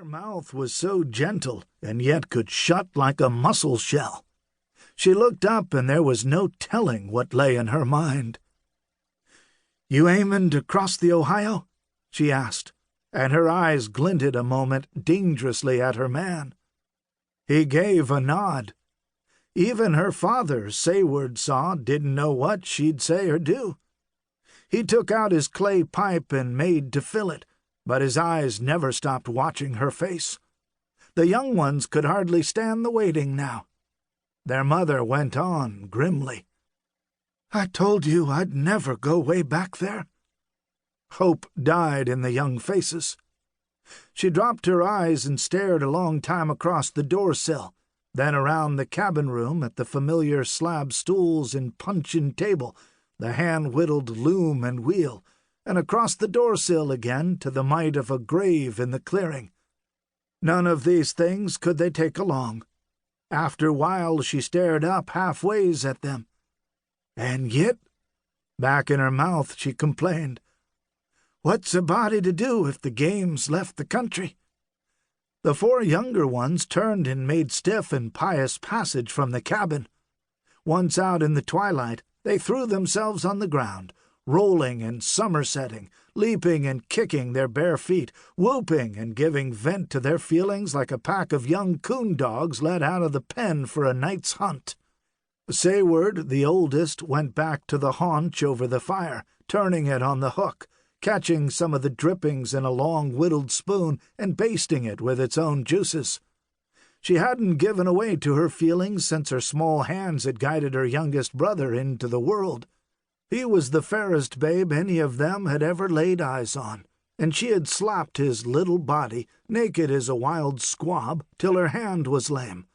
Her mouth was so gentle, and yet could shut like a mussel shell. She looked up, and there was no telling what lay in her mind. "You aimin' to cross the Ohio?" she asked, and her eyes glinted a moment dangerously at her man. He gave a nod. Even her father, Sayward saw, didn't know what she'd say or do. He took out his clay pipe and made to fill it, but his eyes never stopped watching her face. The young ones could hardly stand the waiting now. Their mother went on grimly. "I told you I'd never go way back there." Hope died in the young faces. She dropped her eyes and stared a long time across the door-sill, then around the cabin room at the familiar slab stools and puncheon table, the hand-whittled loom and wheel, and across the door-sill again to the mite of a grave in the clearing. None of these things could they take along. After a while she stared up half-ways at them. "And yet," back in her mouth she complained, "what's a body to do if the game's left the country?" The four younger ones turned and made stiff and pious passage from the cabin. Once out in the twilight, they threw themselves on the ground, rolling and somersetting, leaping and kicking their bare feet, whooping and giving vent to their feelings like a pack of young coon dogs let out of the pen for a night's hunt. Sayward, the oldest, went back to the haunch over the fire, turning it on the hook, catching some of the drippings in a long whittled spoon and basting it with its own juices. She hadn't given away to her feelings since her small hands had guided her youngest brother into the world. He was the fairest babe any of them had ever laid eyes on, and she had slapped his little body, naked as a wild squab, till her hand was lame.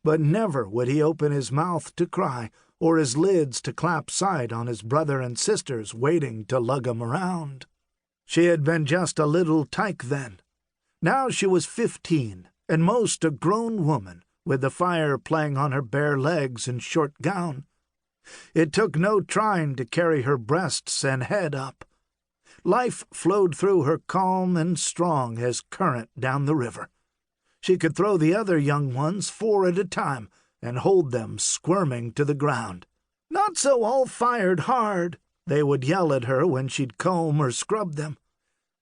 But never would he open his mouth to cry, or his lids to clap side on his brother and sisters waiting to lug him around. She had been just a little tyke then. Now she was 15, and most a grown woman, with the fire playing on her bare legs and short gown. It took no trying to carry her breasts and head up. Life flowed through her calm and strong as current down the river. She could throw the other young ones 4 at a time and hold them squirming to the ground. "Not so all-fired hard," they would yell at her when she'd comb or scrub them.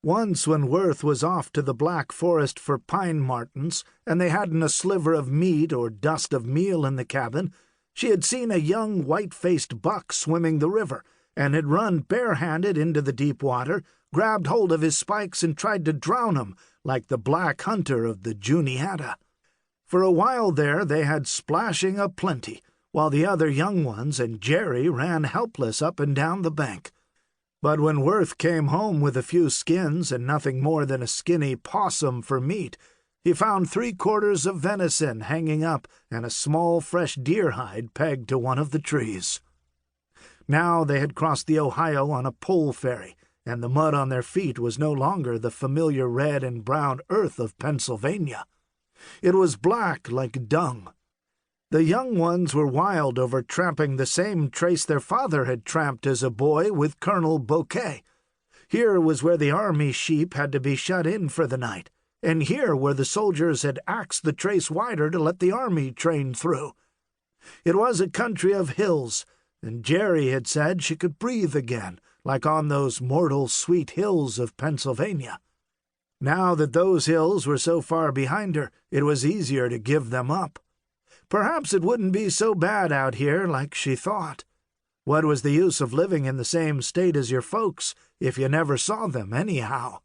Once when Worth was off to the Black Forest for pine martens, and they hadn't a sliver of meat or dust of meal in the cabin, she had seen a young white-faced buck swimming the river, and had run barehanded into the deep water, grabbed hold of his spikes and tried to drown him, like the black hunter of the Juniata. For a while there they had splashing a-plenty, while the other young ones and Jary ran helpless up and down the bank. But when Worth came home with a few skins and nothing more than a skinny possum for meat, he found 3/4 of venison hanging up and a small fresh deer hide pegged to one of the trees. Now they had crossed the Ohio on a pole ferry, and the mud on their feet was no longer the familiar red and brown earth of Pennsylvania. It was black like dung. The young ones were wild over tramping the same trace their father had tramped as a boy with Colonel Bouquet. Here was where the army sheep had to be shut in for the night, and here where the soldiers had axed the trace wider to let the army train through. It was a country of hills, and Jary had said she could breathe again, like on those mortal sweet hills of Pennsylvania. Now that those hills were so far behind her, it was easier to give them up. Perhaps it wouldn't be so bad out here like she thought. What was the use of living in the same state as your folks if you never saw them anyhow?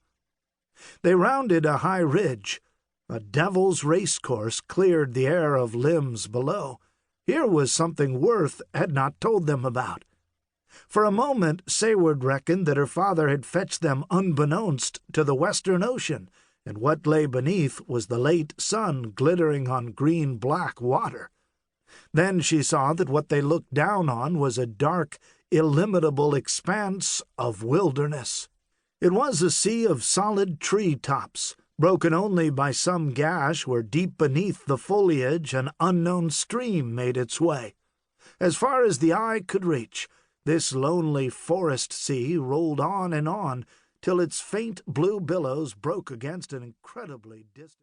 They rounded a high ridge. A devil's racecourse cleared the air of limbs below. Here was something Worth had not told them about. For a moment Sayward reckoned that her father had fetched them unbeknownst to the western ocean, and what lay beneath was the late sun glittering on green-black water. Then she saw that what they looked down on was a dark, illimitable expanse of wilderness. It was a sea of solid tree-tops, broken only by some gash where deep beneath the foliage an unknown stream made its way. As far as the eye could reach, this lonely forest sea rolled on, till its faint blue billows broke against an incredibly distant